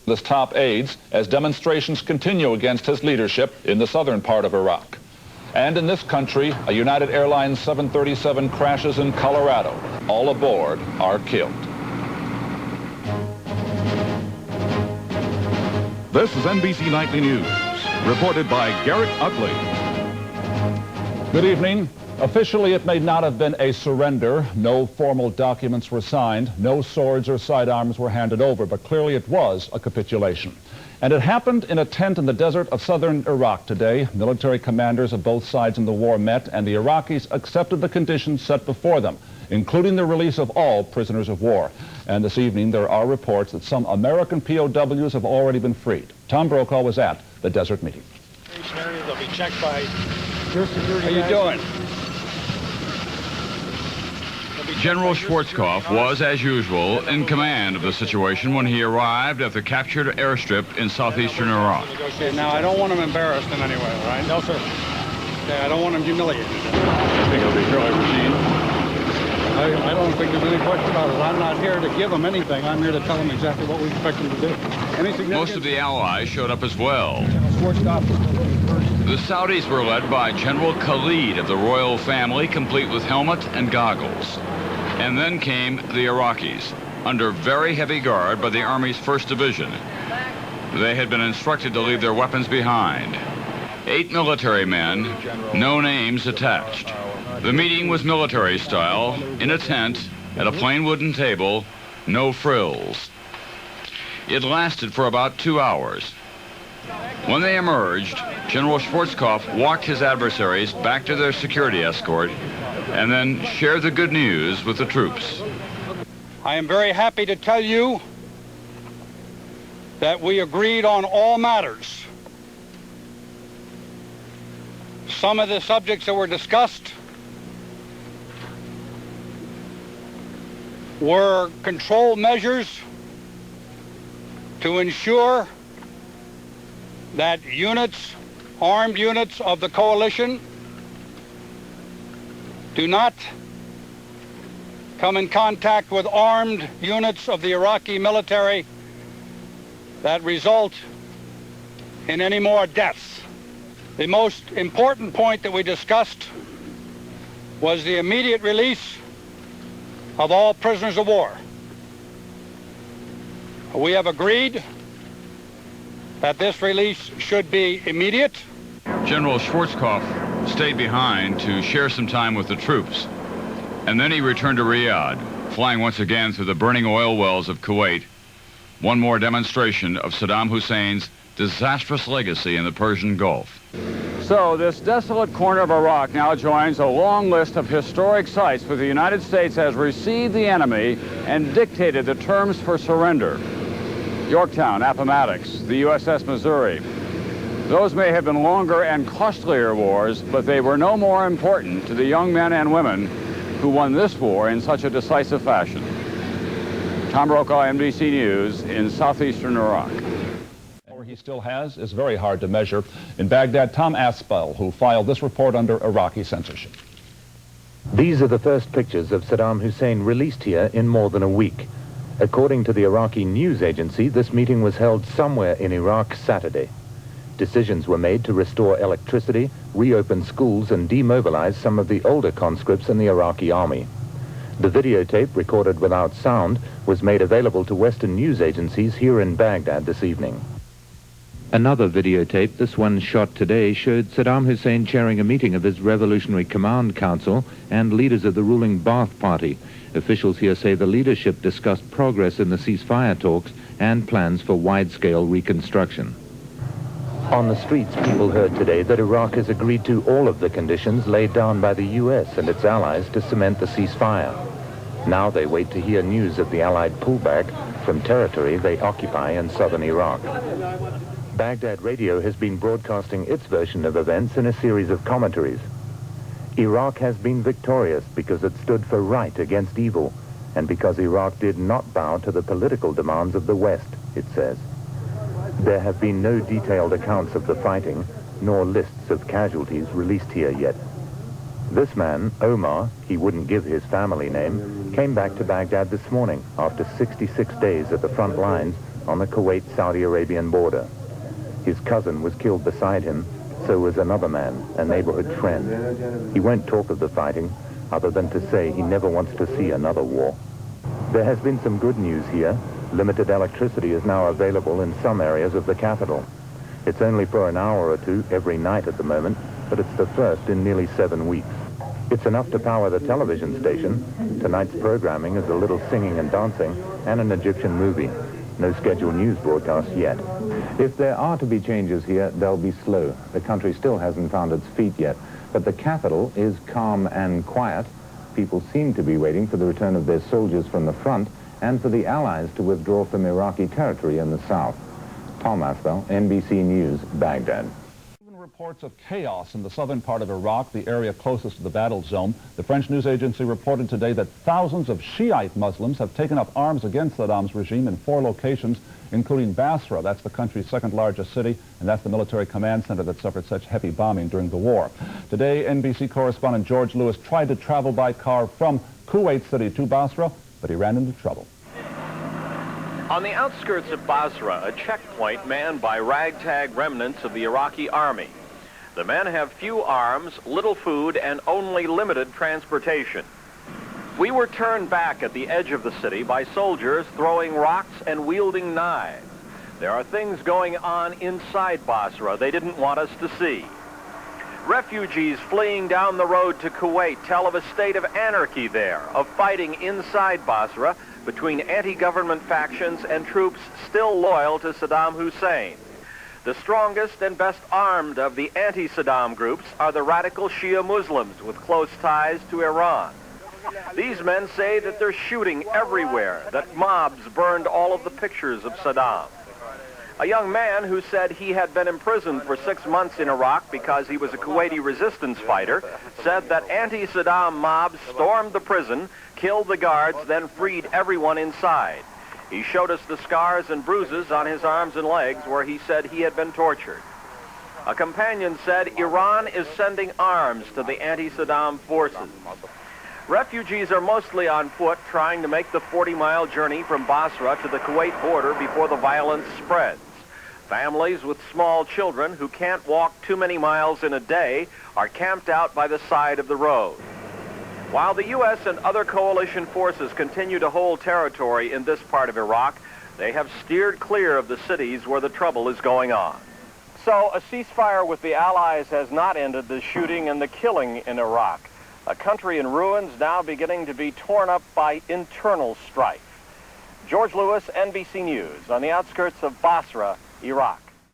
His top aides as demonstrations continue against his leadership in the southern part of Iraq. And in this country, a United Airlines 737 crashes in Colorado. All aboard are killed. This is NBC Nightly News, reported by Garrett Utley. Good evening. Officially, it may not have been a surrender. No formal documents were signed. No swords or sidearms were handed over, but clearly it was a capitulation. And it happened in a tent in the desert of southern Iraq today. Military commanders of both sides in the war met, and the Iraqis accepted the conditions set before them, including the release of all prisoners of war. And this evening, there are reports that some American POWs have already been freed. Tom Brokaw was at the desert meeting. They'll be checked by your security. How you doing? General Schwarzkopf was, as usual, in command of the situation when he arrived at the captured airstrip in southeastern Iraq. Now, I don't want him embarrassed in any way, right? No, sir. Okay, I don't want him humiliated. I think it'll be fairly routine. I don't think there's any question about it. I'm not here to give him anything. I'm here to tell him exactly what we expect him to do. Most of the allies showed up as well. The Saudis were led by General Khalid of the royal family, complete with helmet and goggles. And then came the Iraqis, under very heavy guard by the Army's 1st Division. They had been instructed to leave their weapons behind. 8 military men, no names attached. The meeting was military style, in a tent, at a plain wooden table, no frills. It lasted for about 2 hours. When they emerged, General Schwarzkopf walked his adversaries back to their security escort and then shared the good news with the troops. I am very happy to tell you that we agreed on all matters. Some of the subjects that were discussed were control measures to ensure that armed units of the coalition do not come in contact with armed units of the Iraqi military that result in any more deaths. The most important point that we discussed was the immediate release of all prisoners of war. We have agreed that this release should be immediate. General Schwarzkopf stayed behind to share some time with the troops, and then he returned to Riyadh, flying once again through the burning oil wells of Kuwait. One more demonstration of Saddam Hussein's disastrous legacy in the Persian Gulf. So this desolate corner of Iraq now joins a long list of historic sites where the United States has received the enemy and dictated the terms for surrender. Yorktown, Appomattox, the USS Missouri. Those may have been longer and costlier wars, but they were no more important to the young men and women who won this war in such a decisive fashion. Tom Brokaw, NBC News, in southeastern Iraq. He still has is very hard to measure. In Baghdad, Tom Aspel, who filed this report under Iraqi censorship. These are the first pictures of Saddam Hussein released here in more than a week. According to the Iraqi news agency, this meeting was held somewhere in Iraq Saturday. Decisions were made to restore electricity, reopen schools, and demobilize some of the older conscripts in the Iraqi army. The videotape, recorded without sound, was made available to Western news agencies here in Baghdad this evening. Another videotape, this one shot today, showed Saddam Hussein chairing a meeting of his Revolutionary Command Council and leaders of the ruling Ba'ath Party. Officials here say the leadership discussed progress in the ceasefire talks and plans for wide-scale reconstruction. On the streets, people heard today that Iraq has agreed to all of the conditions laid down by the U.S. and its allies to cement the ceasefire. Now they wait to hear news of the Allied pullback from territory they occupy in southern Iraq. Baghdad Radio has been broadcasting its version of events in a series of commentaries. Iraq has been victorious because it stood for right against evil, and because Iraq did not bow to the political demands of the West, it says. There have been no detailed accounts of the fighting, nor lists of casualties released here yet. This man, Omar, he wouldn't give his family name, came back to Baghdad this morning after 66 days at the front lines on the Kuwait-Saudi Arabian border. His cousin was killed beside him, so was another man, a neighborhood friend. He won't talk of the fighting, other than to say he never wants to see another war. There has been some good news here. Limited electricity is now available in some areas of the capital. It's only for an hour or two every night at the moment, but it's the first in nearly 7 weeks. It's enough to power the television station. Tonight's programming is a little singing and dancing and an Egyptian movie. No scheduled news broadcast yet. If there are to be changes here, they'll be slow. The country still hasn't found its feet yet, but the capital is calm and quiet. People seem to be waiting for the return of their soldiers from the front and for the Allies to withdraw from Iraqi territory in the south. Tom Aspel, NBC News, Baghdad. Reports of chaos in the southern part of Iraq, the area closest to the battle zone. The French news agency reported today that thousands of Shiite Muslims have taken up arms against Saddam's regime in 4 locations, including Basra. That's the country's second largest city, and that's the military command center that suffered such heavy bombing during the war. Today, NBC correspondent George Lewis tried to travel by car from Kuwait City to Basra, but he ran into trouble. On the outskirts of Basra, a checkpoint manned by ragtag remnants of the Iraqi army. The men have few arms, little food, and only limited transportation. We were turned back at the edge of the city by soldiers throwing rocks and wielding knives. There are things going on inside Basra they didn't want us to see. Refugees fleeing down the road to Kuwait tell of a state of anarchy there, of fighting inside Basra between anti-government factions and troops still loyal to Saddam Hussein. The strongest and best armed of the anti-Saddam groups are the radical Shia Muslims with close ties to Iran. These men say that they're shooting everywhere, that mobs burned all of the pictures of Saddam. A young man who said he had been imprisoned for 6 months in Iraq because he was a Kuwaiti resistance fighter said that anti-Saddam mobs stormed the prison, killed the guards, then freed everyone inside. He showed us the scars and bruises on his arms and legs where he said he had been tortured. A companion said Iran is sending arms to the anti-Saddam forces. Refugees are mostly on foot, trying to make the 40-mile journey from Basra to the Kuwait border before the violence spreads. Families with small children who can't walk too many miles in a day are camped out by the side of the road. While the U.S. and other coalition forces continue to hold territory in this part of Iraq, they have steered clear of the cities where the trouble is going on. So a ceasefire with the Allies has not ended the shooting and the killing in Iraq. A country in ruins now beginning to be torn up by internal strife. George Lewis, NBC News, on the outskirts of Basra, Iraq.